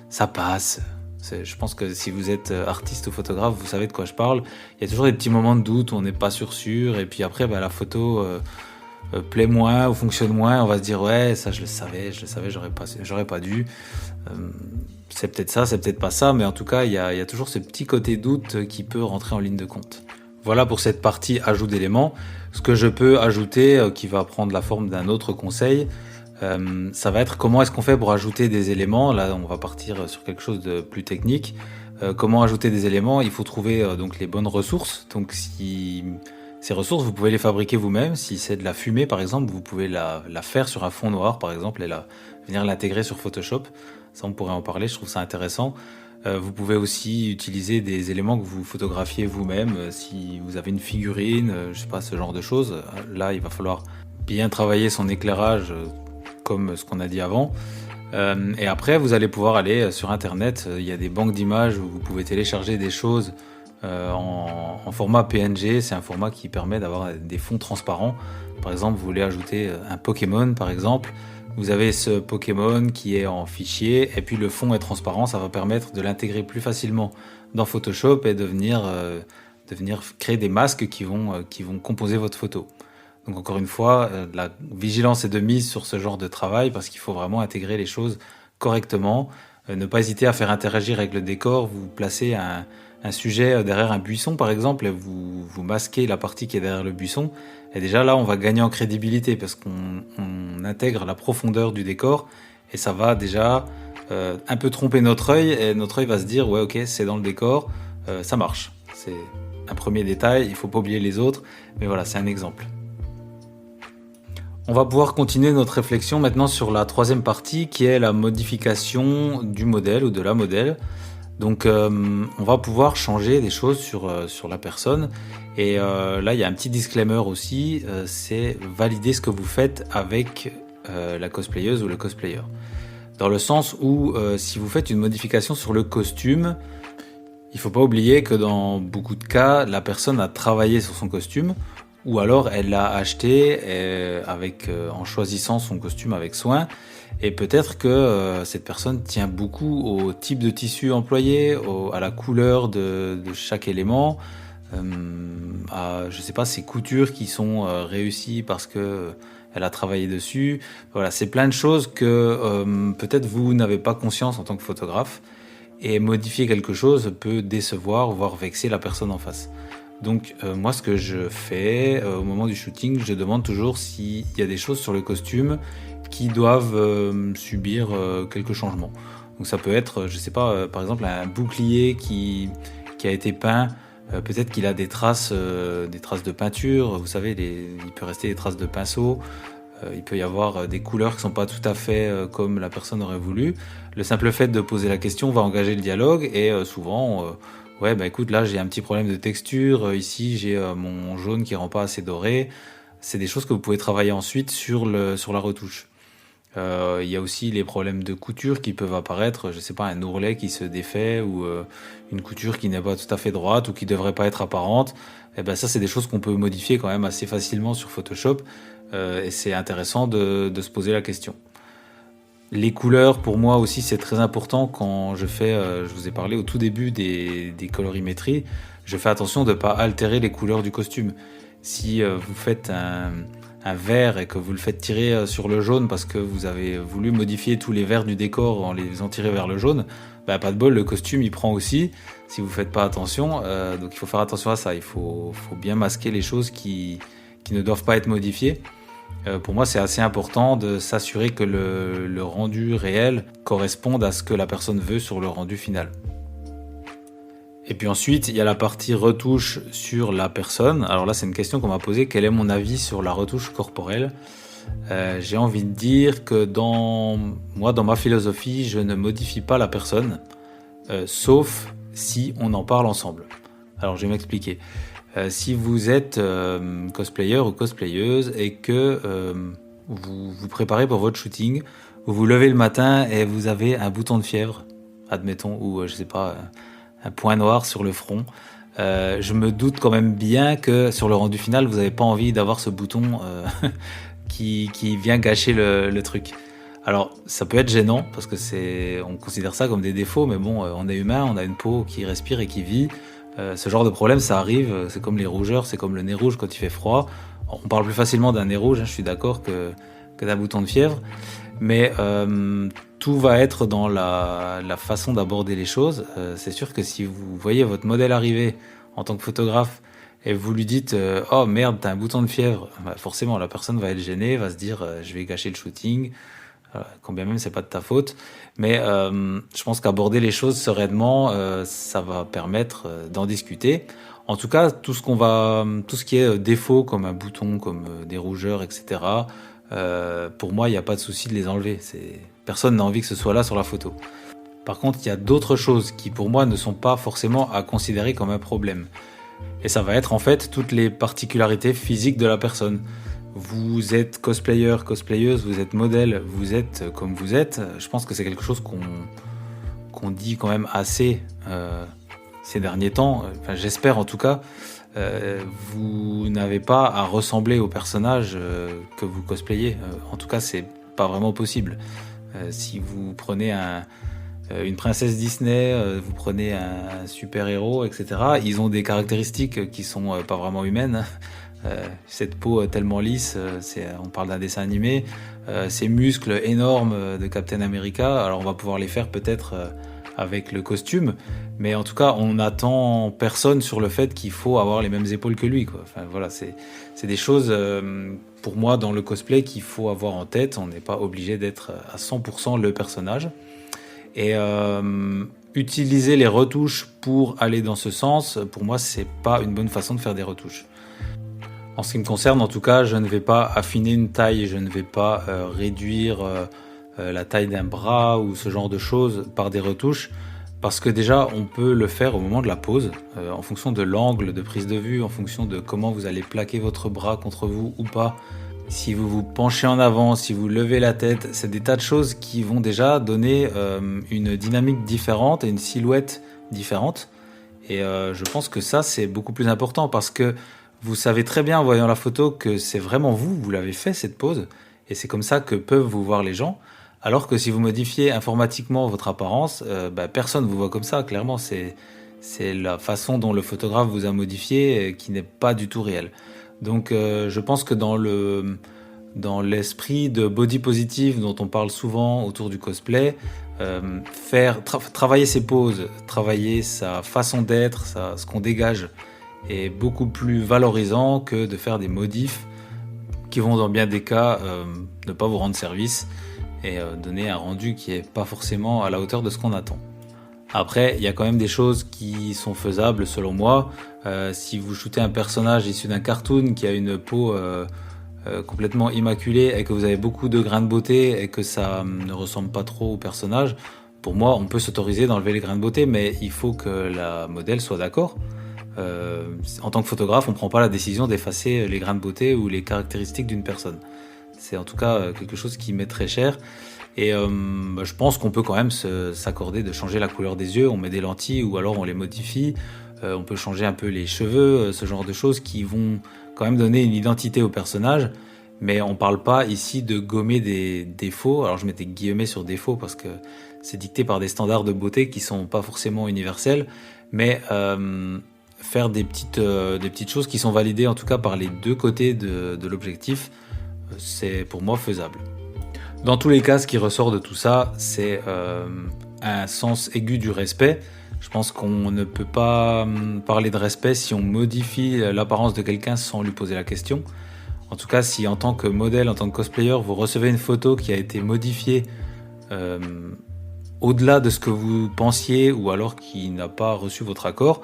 ça passe. Je pense que si vous êtes artiste ou photographe, vous savez de quoi je parle. Il y a toujours des petits moments de doute où on n'est pas sûr. Et puis après, la photo plaît moins ou fonctionne moins. On va se dire ouais, ça je le savais, j'aurais pas dû. C'est peut-être ça, c'est peut-être pas ça. Mais en tout cas, il y a toujours ce petit côté doute qui peut rentrer en ligne de compte. Voilà pour cette partie ajout d'éléments. Ce que je peux ajouter, qui va prendre la forme d'un autre conseil, ça va être comment est-ce qu'on fait pour ajouter des éléments. Là, on va partir sur quelque chose de plus technique. Comment ajouter des éléments? Il faut trouver donc les bonnes ressources. Donc, si ces ressources, vous pouvez les fabriquer vous-même. Si c'est de la fumée, par exemple, vous pouvez la faire sur un fond noir, par exemple, et venir l'intégrer sur Photoshop. Ça, on pourrait en parler. Je trouve ça intéressant. Vous pouvez aussi utiliser des éléments que vous photographiez vous-même. Si vous avez une figurine, je sais pas, ce genre de choses. Là, il va falloir bien travailler son éclairage, comme ce qu'on a dit avant. Et après, vous allez pouvoir aller sur Internet. Il y a des banques d'images où vous pouvez télécharger des choses en format PNG. C'est un format qui permet d'avoir des fonds transparents. Par exemple, vous voulez ajouter un Pokémon, par exemple. Vous avez ce Pokémon qui est en fichier et puis le fond est transparent, ça va permettre de l'intégrer plus facilement dans Photoshop et de venir créer des masques qui vont composer votre photo. Donc encore une fois, la vigilance est de mise sur ce genre de travail parce qu'il faut vraiment intégrer les choses correctement. Ne pas hésiter à faire interagir avec le décor. Vous placez un sujet derrière un buisson par exemple et vous masquez la partie qui est derrière le buisson. Et déjà là, on va gagner en crédibilité parce qu'on intègre la profondeur du décor et ça va déjà un peu tromper notre œil et notre œil va se dire ouais ok c'est dans le décor, ça marche. C'est un premier détail, il faut pas oublier les autres, mais voilà c'est un exemple. On va pouvoir continuer notre réflexion maintenant sur la troisième partie qui est la modification du modèle ou de la modèle. Donc on va pouvoir changer des choses sur la personne et là il y a un petit disclaimer aussi, c'est valider ce que vous faites avec la cosplayeuse ou le cosplayer. Dans le sens où si vous faites une modification sur le costume, il faut pas oublier que dans beaucoup de cas, la personne a travaillé sur son costume ou alors elle l'a acheté en choisissant son costume avec soin. Et peut-être que cette personne tient beaucoup au type de tissu employé, à la couleur de chaque élément, à je sais pas ces coutures qui sont réussies parce que elle a travaillé dessus. Voilà, c'est plein de choses que peut-être vous n'avez pas conscience en tant que photographe. Et modifier quelque chose peut décevoir, voire vexer la personne en face. Donc moi ce que je fais au moment du shooting, je demande toujours s'il y a des choses sur le costume qui doivent subir quelques changements. Donc ça peut être, je sais pas, par exemple un bouclier qui a été peint, peut-être qu'il a des traces de peinture, vous savez, il peut rester des traces de pinceau, il peut y avoir des couleurs qui sont pas tout à fait comme la personne aurait voulu. Le simple fait de poser la question va engager le dialogue et souvent, ouais bah écoute là j'ai un petit problème de texture, ici j'ai mon jaune qui rend pas assez doré. C'est des choses que vous pouvez travailler ensuite sur la retouche. Il y a aussi les problèmes de couture qui peuvent apparaître, je sais pas, un ourlet qui se défait ou une couture qui n'est pas tout à fait droite ou qui devrait pas être apparente. Et ben ça c'est des choses qu'on peut modifier quand même assez facilement sur Photoshop et c'est intéressant de se poser la question. Les couleurs pour moi aussi c'est très important quand je fais, je vous ai parlé au tout début des colorimétries, je fais attention de pas altérer les couleurs du costume. Si vous faites un vert et que vous le faites tirer sur le jaune parce que vous avez voulu modifier tous les verts du décor en les faisant tirer vers le jaune, bah pas de bol, le costume il prend aussi si vous faites pas attention. Donc il faut faire attention à ça, il faut bien masquer les choses qui ne doivent pas être modifiées. Pour moi c'est assez important de s'assurer que le rendu réel corresponde à ce que la personne veut sur le rendu final. Et puis ensuite, il y a la partie retouche sur la personne. Alors là, c'est une question qu'on m'a posée. Quel est mon avis sur la retouche corporelle ? J'ai envie de dire que dans ma philosophie, je ne modifie pas la personne, sauf si on en parle ensemble. Alors, je vais m'expliquer. Si vous êtes cosplayer ou cosplayeuse et que vous vous préparez pour votre shooting, vous vous levez le matin et vous avez un bouton de fièvre, admettons, ou je sais pas, un point noir sur le front. Je me doute quand même bien que sur le rendu final, vous n'avez pas envie d'avoir ce bouton qui vient gâcher le truc. Alors, ça peut être gênant parce que on considère ça comme des défauts, mais bon, on est humain, on a une peau qui respire et qui vit. Ce genre de problème, ça arrive. C'est comme les rougeurs, c'est comme le nez rouge quand il fait froid. On parle plus facilement d'un nez rouge, je suis d'accord, que d'un bouton de fièvre. Mais tout va être dans la façon d'aborder les choses. C'est sûr que si vous voyez votre modèle arriver en tant que photographe et vous lui dites « Oh merde, t'as un bouton de fièvre », forcément la personne va être gênée, va se dire « Je vais gâcher le shooting », quand bien même c'est pas de ta faute. Mais je pense qu'aborder les choses sereinement, ça va permettre d'en discuter. En tout cas, tout ce qui est défaut comme un bouton, comme des rougeurs, etc., pour moi, il n'y a pas de souci de les enlever. Personne n'a envie que ce soit là sur la photo. Par contre, il y a d'autres choses qui, pour moi, ne sont pas forcément à considérer comme un problème. Et ça va être en fait toutes les particularités physiques de la personne. Vous êtes cosplayer, cosplayeuse, vous êtes modèle, vous êtes comme vous êtes. Je pense que c'est quelque chose qu'on dit quand même assez ces derniers temps. Enfin, j'espère en tout cas. Vous n'avez pas à ressembler au personnage que vous cosplayez. En tout cas, c'est pas vraiment possible. Si vous prenez une princesse Disney, vous prenez un super-héros, etc., ils ont des caractéristiques qui sont pas vraiment humaines. Cette peau tellement lisse, on parle d'un dessin animé. Ces muscles énormes de Captain America, alors on va pouvoir les faire peut-être avec le costume, mais en tout cas on n'attend personne sur le fait qu'il faut avoir les mêmes épaules que lui, quoi. Enfin, voilà, c'est des choses pour moi dans le cosplay qu'il faut avoir en tête. On n'est pas obligé d'être à 100% le personnage, et utiliser les retouches pour aller dans ce sens, pour moi c'est pas une bonne façon de faire des retouches. En ce qui me concerne, en tout cas, je ne vais pas affiner une taille, je ne vais pas réduire la taille d'un bras ou ce genre de choses par des retouches, parce que déjà, on peut le faire au moment de la pose, en fonction de l'angle de prise de vue, en fonction de comment vous allez plaquer votre bras contre vous ou pas. Si vous vous penchez en avant, si vous levez la tête, c'est des tas de choses qui vont déjà donner une dynamique différente et une silhouette différente. Et je pense que ça, c'est beaucoup plus important parce que vous savez très bien en voyant la photo que c'est vraiment vous l'avez fait cette pose, et c'est comme ça que peuvent vous voir les gens. Alors que si vous modifiez informatiquement votre apparence, personne ne vous voit comme ça. Clairement, c'est la façon dont le photographe vous a modifié qui n'est pas du tout réelle. Donc je pense que dans l'esprit de body positive dont on parle souvent autour du cosplay, travailler ses poses, travailler sa façon d'être, ce qu'on dégage, est beaucoup plus valorisant que de faire des modifs qui vont dans bien des cas ne pas vous rendre service et donner un rendu qui n'est pas forcément à la hauteur de ce qu'on attend. Après, il y a quand même des choses qui sont faisables selon moi. Si vous shootez un personnage issu d'un cartoon qui a une peau complètement immaculée et que vous avez beaucoup de grains de beauté et que ça ne ressemble pas trop au personnage, pour moi, on peut s'autoriser d'enlever les grains de beauté, mais il faut que la modèle soit d'accord. En tant que photographe, on ne prend pas la décision d'effacer les grains de beauté ou les caractéristiques d'une personne. C'est en tout cas quelque chose qui m'est très cher. Et je pense qu'on peut quand même s'accorder de changer la couleur des yeux. On met des lentilles ou alors on les modifie. On peut changer un peu les cheveux, ce genre de choses qui vont quand même donner une identité au personnage. Mais on ne parle pas ici de gommer des défauts. Alors je mettais guillemets sur défauts parce que c'est dicté par des standards de beauté qui ne sont pas forcément universels. Mais faire des petites choses qui sont validées en tout cas par les deux côtés de l'objectif, c'est pour moi faisable. Dans tous les cas, ce qui ressort de tout ça, c'est un sens aigu du respect. Je pense qu'on ne peut pas parler de respect si on modifie l'apparence de quelqu'un sans lui poser la question. En tout cas, si en tant que modèle, en tant que cosplayer, vous recevez une photo qui a été modifiée au-delà de ce que vous pensiez ou alors qui n'a pas reçu votre accord,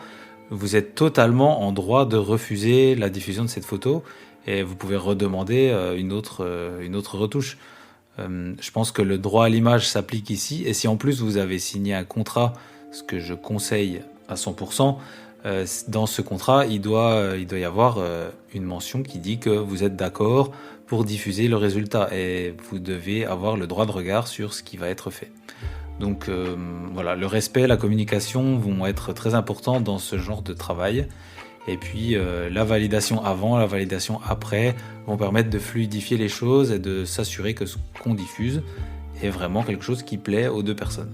vous êtes totalement en droit de refuser la diffusion de cette photo et vous pouvez redemander une autre retouche. Je pense que le droit à l'image s'applique ici et si en plus vous avez signé un contrat, ce que je conseille à 100%, dans ce contrat, il doit y avoir une mention qui dit que vous êtes d'accord pour diffuser le résultat et vous devez avoir le droit de regard sur ce qui va être fait. Donc voilà, le respect, la communication vont être très importants dans ce genre de travail. Et puis la validation avant, la validation après vont permettre de fluidifier les choses et de s'assurer que ce qu'on diffuse est vraiment quelque chose qui plaît aux deux personnes.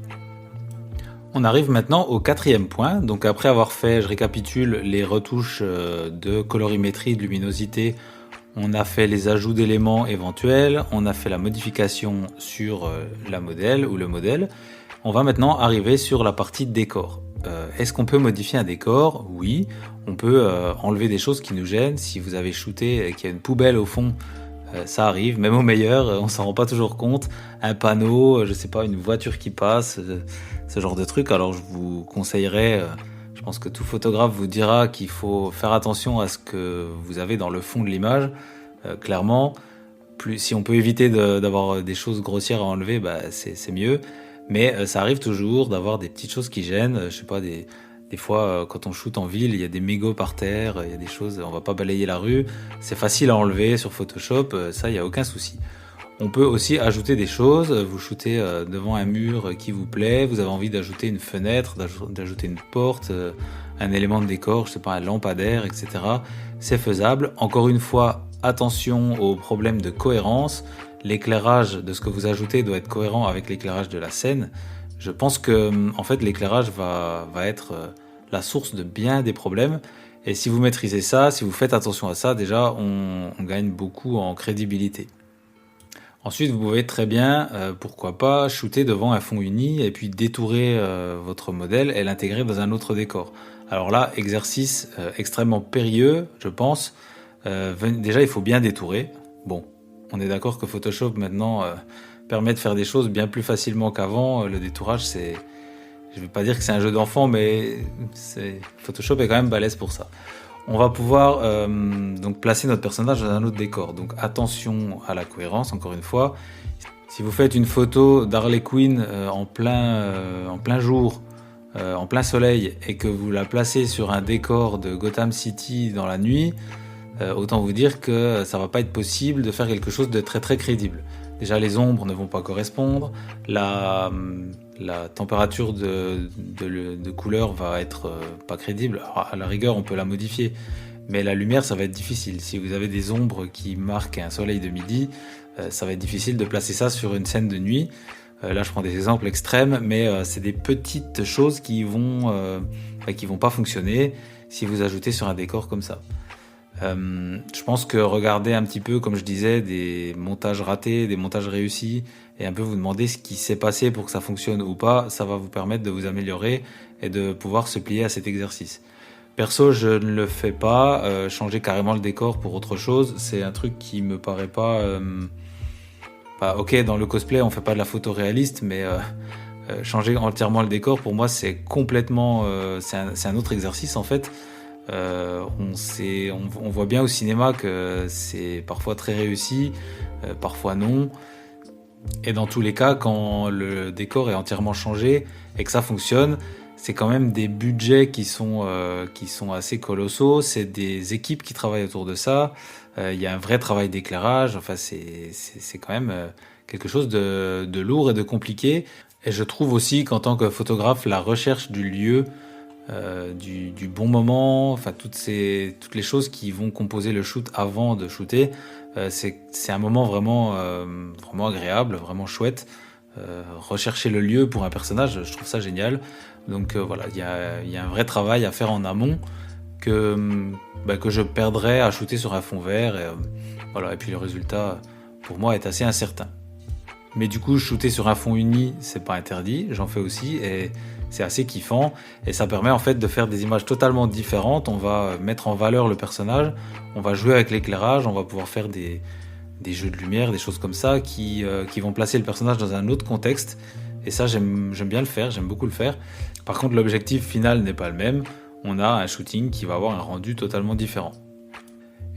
On arrive maintenant au 4e point. Donc après avoir fait, je récapitule, les retouches de colorimétrie, de luminosité, on a fait les ajouts d'éléments éventuels, on a fait la modification sur la modèle ou le modèle. On va maintenant arriver sur la partie décor. Est-ce qu'on peut modifier un décor ? Oui, on peut enlever des choses qui nous gênent. Si vous avez shooté et qu'il y a une poubelle au fond, ça arrive, même au meilleur, on s'en rend pas toujours compte. Un panneau, je sais pas, une voiture qui passe, ce genre de truc. Alors je vous conseillerais, je pense que tout photographe vous dira qu'il faut faire attention à ce que vous avez dans le fond de l'image. Clairement, si on peut éviter d'avoir des choses grossières à enlever, c'est mieux. Mais ça arrive toujours d'avoir des petites choses qui gênent. Je sais pas, des fois, quand on shoot en ville, il y a des mégots par terre, il y a des choses, on va pas balayer la rue. C'est facile à enlever sur Photoshop, ça, il y a aucun souci. On peut aussi ajouter des choses. Vous shootez devant un mur qui vous plaît, vous avez envie d'ajouter une fenêtre, d'ajouter une porte, un élément de décor, je sais pas, un lampadaire, etc. C'est faisable. Encore une fois, attention aux problèmes de cohérence. L'éclairage de ce que vous ajoutez doit être cohérent avec l'éclairage de la scène. Je pense que en fait l'éclairage va être la source de bien des problèmes. Et si vous maîtrisez ça, si vous faites attention à ça, déjà on gagne beaucoup en crédibilité. Ensuite, vous pouvez très bien, pourquoi pas, shooter devant un fond uni et puis détourer votre modèle et l'intégrer dans un autre décor. Alors là, exercice extrêmement périlleux, je pense. Déjà, il faut bien détourer. Bon, on est d'accord que Photoshop maintenant permet de faire des choses bien plus facilement qu'avant. Le détourage, je vais pas dire que c'est un jeu d'enfant, mais Photoshop est quand même balèze pour ça. On va pouvoir donc placer notre personnage dans un autre décor. Donc attention à la cohérence, encore une fois. Si vous faites une photo d'Harley Quinn en plein jour, en plein soleil, et que vous la placez sur un décor de Gotham City dans la nuit, autant vous dire que ça va pas être possible de faire quelque chose de très très crédible. Déjà, les ombres ne vont pas correspondre, la température de couleur va être pas crédible. Alors, à la rigueur, on peut la modifier, mais la lumière, ça va être difficile. Si vous avez des ombres qui marquent un soleil de midi, ça va être difficile de placer ça sur une scène de nuit. Là, je prends des exemples extrêmes, mais c'est des petites choses qui vont pas fonctionner si vous ajoutez sur un décor comme ça. Je pense que regarder un petit peu, comme je disais, des montages ratés, des montages réussis, et un peu vous demander ce qui s'est passé pour que ça fonctionne ou pas, ça va vous permettre de vous améliorer et de pouvoir se plier à cet exercice. Perso, je ne le fais pas. Changer carrément le décor pour autre chose, c'est un truc qui me paraît pas... ok, dans le cosplay, on fait pas de la photo réaliste, mais changer entièrement le décor, pour moi, c'est complètement... c'est un autre exercice, en fait. On voit bien au cinéma que c'est parfois très réussi, parfois non. Et dans tous les cas, quand le décor est entièrement changé et que ça fonctionne, c'est quand même des budgets qui sont assez colossaux. C'est des équipes qui travaillent autour de ça. Il y a un vrai travail d'éclairage. Enfin, c'est quand même quelque chose de lourd et de compliqué. Et je trouve aussi qu'en tant que photographe, la recherche du lieu, du bon moment, enfin toutes les choses qui vont composer le shoot avant de shooter, c'est un moment vraiment agréable, vraiment chouette. Rechercher le lieu pour un personnage, je trouve ça génial. Donc voilà, il y a un vrai travail à faire en amont que je perdrais à shooter sur un fond vert. Et puis le résultat, pour moi, est assez incertain. Mais du coup, shooter sur un fond uni, c'est pas interdit, j'en fais aussi, et c'est assez kiffant, et ça permet en fait de faire des images totalement différentes. On va mettre en valeur le personnage, on va jouer avec l'éclairage, on va pouvoir faire des jeux de lumière, des choses comme ça qui vont placer le personnage dans un autre contexte Et ça, j'aime bien le faire, j'aime beaucoup le faire. Par contre, l'objectif final n'est pas le même. On a un shooting qui va avoir un rendu totalement différent.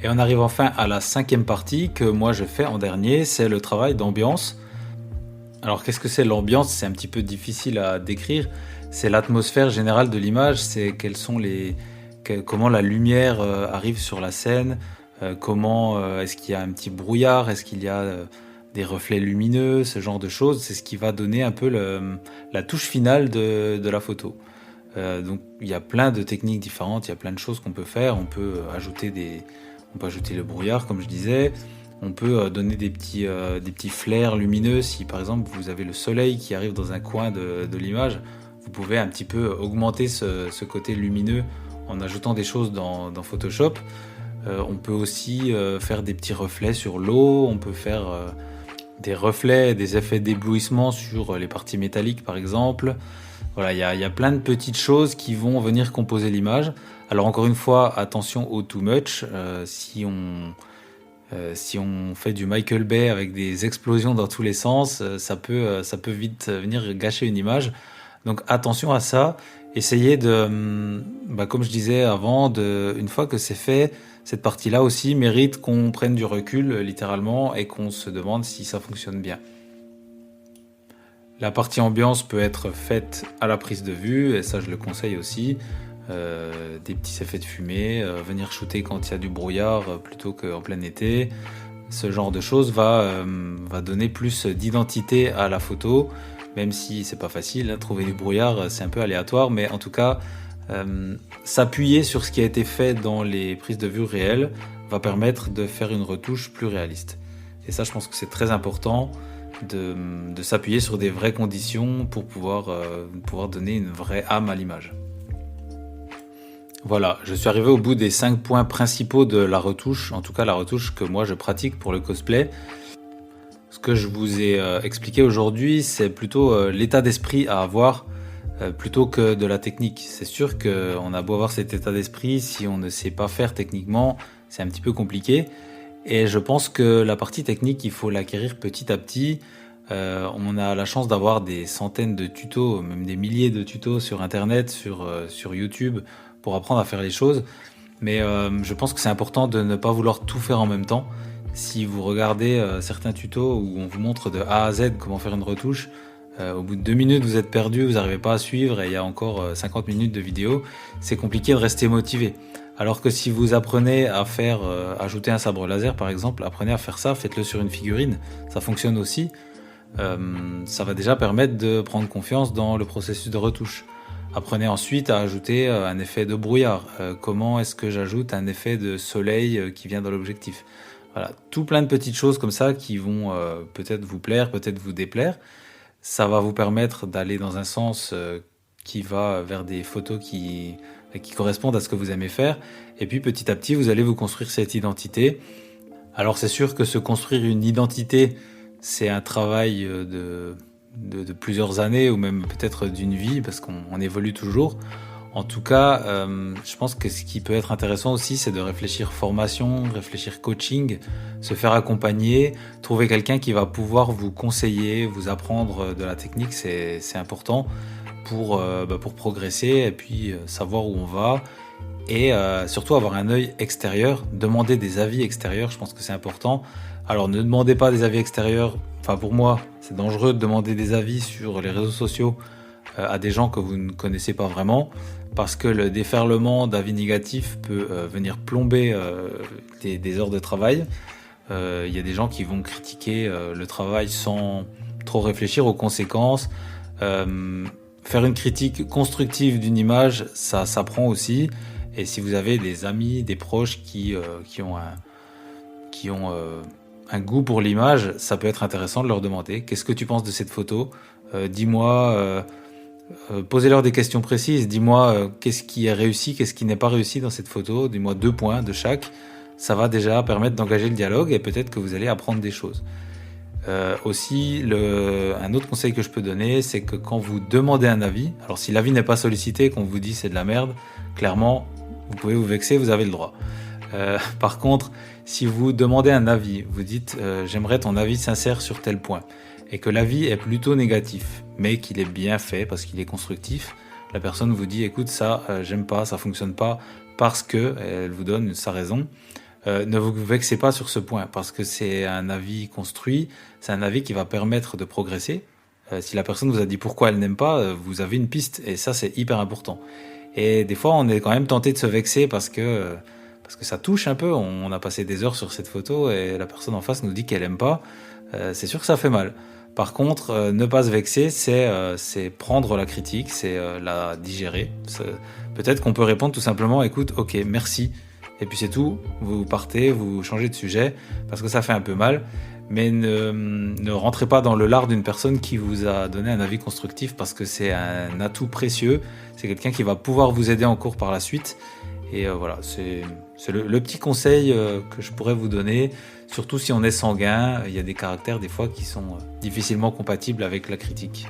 Et on arrive enfin à la 5e partie que moi je fais en dernier, c'est le travail d'ambiance. Alors qu'est-ce que c'est l'ambiance ? C'est un petit peu difficile à décrire. C'est l'atmosphère générale de l'image, c'est comment la lumière arrive sur la scène, comment est-ce qu'il y a un petit brouillard, est-ce qu'il y a des reflets lumineux, ce genre de choses. C'est ce qui va donner un peu la touche finale de la photo. Donc il y a plein de techniques différentes, il y a plein de choses qu'on peut faire. On peut ajouter le brouillard comme je disais. On peut donner des petits flares lumineux. Si par exemple vous avez le soleil qui arrive dans un coin de l'image, vous pouvez un petit peu augmenter ce côté lumineux en ajoutant des choses dans Photoshop. On peut aussi faire des petits reflets sur l'eau. On peut faire des reflets, des effets d'éblouissement sur les parties métalliques par exemple. Voilà, il y a plein de petites choses qui vont venir composer l'image. Alors encore une fois, attention au too much. Si on fait du Michael Bay avec des explosions dans tous les sens, ça peut vite venir gâcher une image. Donc attention à ça. Essayez comme je disais avant, une fois que c'est fait, cette partie-là aussi mérite qu'on prenne du recul littéralement et qu'on se demande si ça fonctionne bien. La partie ambiance peut être faite à la prise de vue, et ça je le conseille aussi. Des petits effets de fumée, venir shooter quand il y a du brouillard plutôt qu'en plein été. Ce genre de choses va donner plus d'identité à la photo, même si c'est pas facile, hein, trouver du brouillard c'est un peu aléatoire, mais en tout cas s'appuyer sur ce qui a été fait dans les prises de vue réelles va permettre de faire une retouche plus réaliste. Et ça je pense que c'est très important de s'appuyer sur des vraies conditions pour pouvoir donner une vraie âme à l'image. Voilà, je suis arrivé au bout des 5 points principaux de la retouche, en tout cas la retouche que moi je pratique pour le cosplay. Ce que je vous ai expliqué aujourd'hui, c'est plutôt l'état d'esprit à avoir plutôt que de la technique. C'est sûr qu'on a beau avoir cet état d'esprit, si on ne sait pas faire techniquement, c'est un petit peu compliqué. Et je pense que la partie technique, il faut l'acquérir petit à petit. On a la chance d'avoir des centaines de tutos, même des milliers de tutos sur Internet, sur YouTube, pour apprendre à faire les choses. Mais je pense que c'est important de ne pas vouloir tout faire en même temps. Si vous regardez certains tutos où on vous montre de A à Z comment faire une retouche, au bout de 2 minutes vous êtes perdu, vous n'arrivez pas à suivre et il y a encore 50 minutes de vidéo, c'est compliqué de rester motivé. Alors que si vous apprenez à faire ajouter un sabre laser par exemple, apprenez à faire ça, faites-le sur une figurine, ça fonctionne aussi. Ça va déjà permettre de prendre confiance dans le processus de retouche. Apprenez ensuite à ajouter un effet de brouillard. Comment est-ce que j'ajoute un effet de soleil qui vient dans l'objectif ? Voilà, tout plein de petites choses comme ça qui vont peut-être vous plaire, peut-être vous déplaire. Ça va vous permettre d'aller dans un sens qui va vers des photos qui correspondent à ce que vous aimez faire. Et puis petit à petit, vous allez vous construire cette identité. Alors c'est sûr que se construire une identité, c'est un travail de plusieurs années ou même peut-être d'une vie parce qu'on évolue toujours. En tout cas, je pense que ce qui peut être intéressant aussi, c'est de réfléchir formation, réfléchir coaching, se faire accompagner, trouver quelqu'un qui va pouvoir vous conseiller, vous apprendre de la technique, c'est important pour progresser et puis savoir où on va et surtout avoir un œil extérieur, demander des avis extérieurs, je pense que c'est important. Alors ne demandez pas des avis extérieurs, enfin pour moi c'est dangereux de demander des avis sur les réseaux sociaux à des gens que vous ne connaissez pas vraiment parce que le déferlement d'avis négatifs peut venir plomber des heures de travail. Il y a des gens qui vont critiquer le travail sans trop réfléchir aux conséquences. Faire une critique constructive d'une image, ça s'apprend aussi. Et si vous avez des amis, des proches qui ont un goût pour l'image, ça peut être intéressant de leur demander « Qu'est-ce que tu penses de cette photo ? Dis-moi, posez-leur des questions précises. Dis-moi qu'est-ce qui est réussi, qu'est-ce qui n'est pas réussi dans cette photo. Dis-moi 2 points de chaque. » Ça va déjà permettre d'engager le dialogue et peut-être que vous allez apprendre des choses. Aussi, un autre conseil que je peux donner, c'est que quand vous demandez un avis, alors si l'avis n'est pas sollicité, qu'on vous dit c'est de la merde, clairement, vous pouvez vous vexer, vous avez le droit. Par contre, Si vous demandez un avis, vous dites j'aimerais ton avis sincère sur tel point, et que l'avis est plutôt négatif, mais qu'il est bien fait parce qu'il est constructif, la personne vous dit écoute ça j'aime pas, ça fonctionne pas parce que, elle vous donne sa raison. Ne vous vexez pas sur ce point parce que c'est un avis construit, c'est un avis qui va permettre de progresser. Si la personne vous a dit pourquoi elle n'aime pas, vous avez une piste et ça c'est hyper important. Et des fois on est quand même tenté de se vexer parce que ça touche un peu, on a passé des heures sur cette photo et la personne en face nous dit qu'elle aime pas, c'est sûr que ça fait mal. Par contre, ne pas se vexer, c'est prendre la critique, c'est la digérer. Peut-être qu'on peut répondre tout simplement écoute, ok, merci. Et puis c'est tout, vous partez, vous changez de sujet, parce que ça fait un peu mal, mais ne rentrez pas dans le lard d'une personne qui vous a donné un avis constructif, parce que c'est un atout précieux, c'est quelqu'un qui va pouvoir vous aider en cours par la suite, et voilà, c'est le petit conseil que je pourrais vous donner, surtout si on est sanguin, il y a des caractères des fois qui sont difficilement compatibles avec la critique.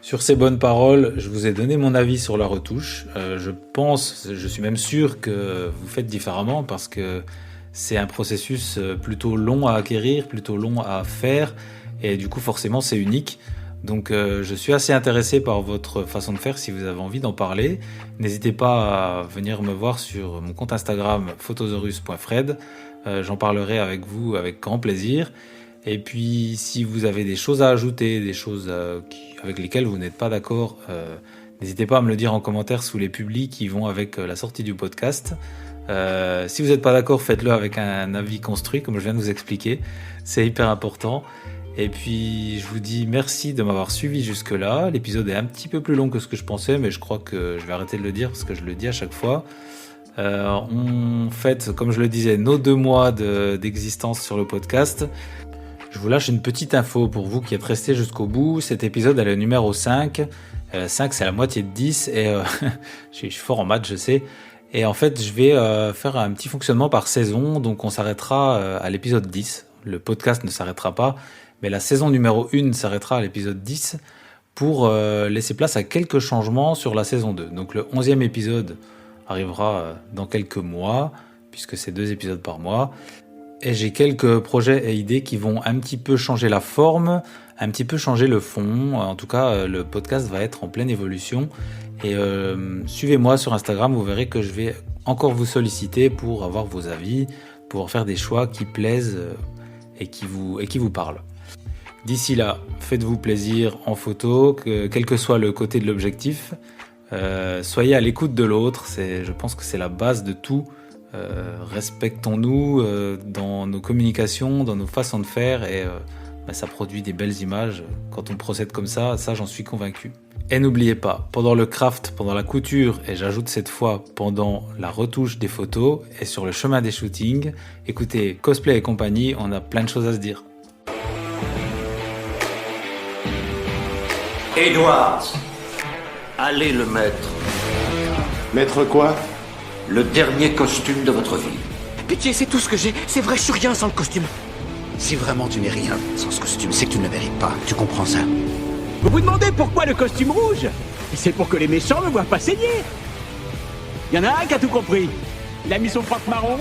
Sur ces bonnes paroles, je vous ai donné mon avis sur la retouche. Je suis même sûr que vous faites différemment parce que c'est un processus plutôt long à acquérir, plutôt long à faire et du coup forcément c'est unique. Donc je suis assez intéressé par votre façon de faire si vous avez envie d'en parler. N'hésitez pas à venir me voir sur mon compte Instagram photosaurus.fred. J'en parlerai avec vous avec grand plaisir. Et puis, si vous avez des choses à ajouter, des choses avec lesquelles vous n'êtes pas d'accord, n'hésitez pas à me le dire en commentaire sous les publis qui vont avec la sortie du podcast. Si vous n'êtes pas d'accord, faites-le avec un avis construit, comme je viens de vous expliquer. C'est hyper important. Et puis, je vous dis merci de m'avoir suivi jusque-là. L'épisode est un petit peu plus long que ce que je pensais, mais je crois que je vais arrêter de le dire parce que je le dis à chaque fois. On fête, comme je le disais, nos 2 mois d'existence sur le podcast. Je vous lâche une petite info pour vous qui êtes restés jusqu'au bout. Cet épisode est le numéro 5. 5, c'est la moitié de 10. Et je suis fort en maths, je sais. Et en fait, je vais faire un petit fonctionnement par saison. Donc, on s'arrêtera à l'épisode 10. Le podcast ne s'arrêtera pas. Mais la saison numéro 1 s'arrêtera à l'épisode 10 pour laisser place à quelques changements sur la saison 2. Donc, le 11e épisode arrivera dans quelques mois, puisque c'est 2 épisodes par mois. Et j'ai quelques projets et idées qui vont un petit peu changer la forme, un petit peu changer le fond. En tout cas, le podcast va être en pleine évolution. Et suivez-moi sur Instagram, vous verrez que je vais encore vous solliciter pour avoir vos avis, pour faire des choix qui plaisent et qui vous parlent. D'ici là, faites-vous plaisir en photo, quel que soit le côté de l'objectif. Soyez à l'écoute de l'autre, je pense que c'est la base de tout. Respectons-nous dans nos communications, dans nos façons de faire et ça produit des belles images quand on procède comme ça j'en suis convaincu. Et n'oubliez pas, pendant le craft, pendant la couture et j'ajoute cette fois pendant la retouche des photos et sur le chemin des shootings, écoutez Cosplay et compagnie, on a plein de choses à se dire. Edwards, allez le mettre. Mettre quoi? Le dernier costume de votre vie. Pitié, c'est tout ce que j'ai. C'est vrai, je suis rien sans le costume. Si vraiment tu n'es rien sans ce costume, c'est que tu ne le mérites pas. Tu comprends ça? Vous vous demandez pourquoi le costume rouge? C'est pour que les méchants ne voient pas saigner. Il y en a un qui a tout compris. Il a mis son froc marron,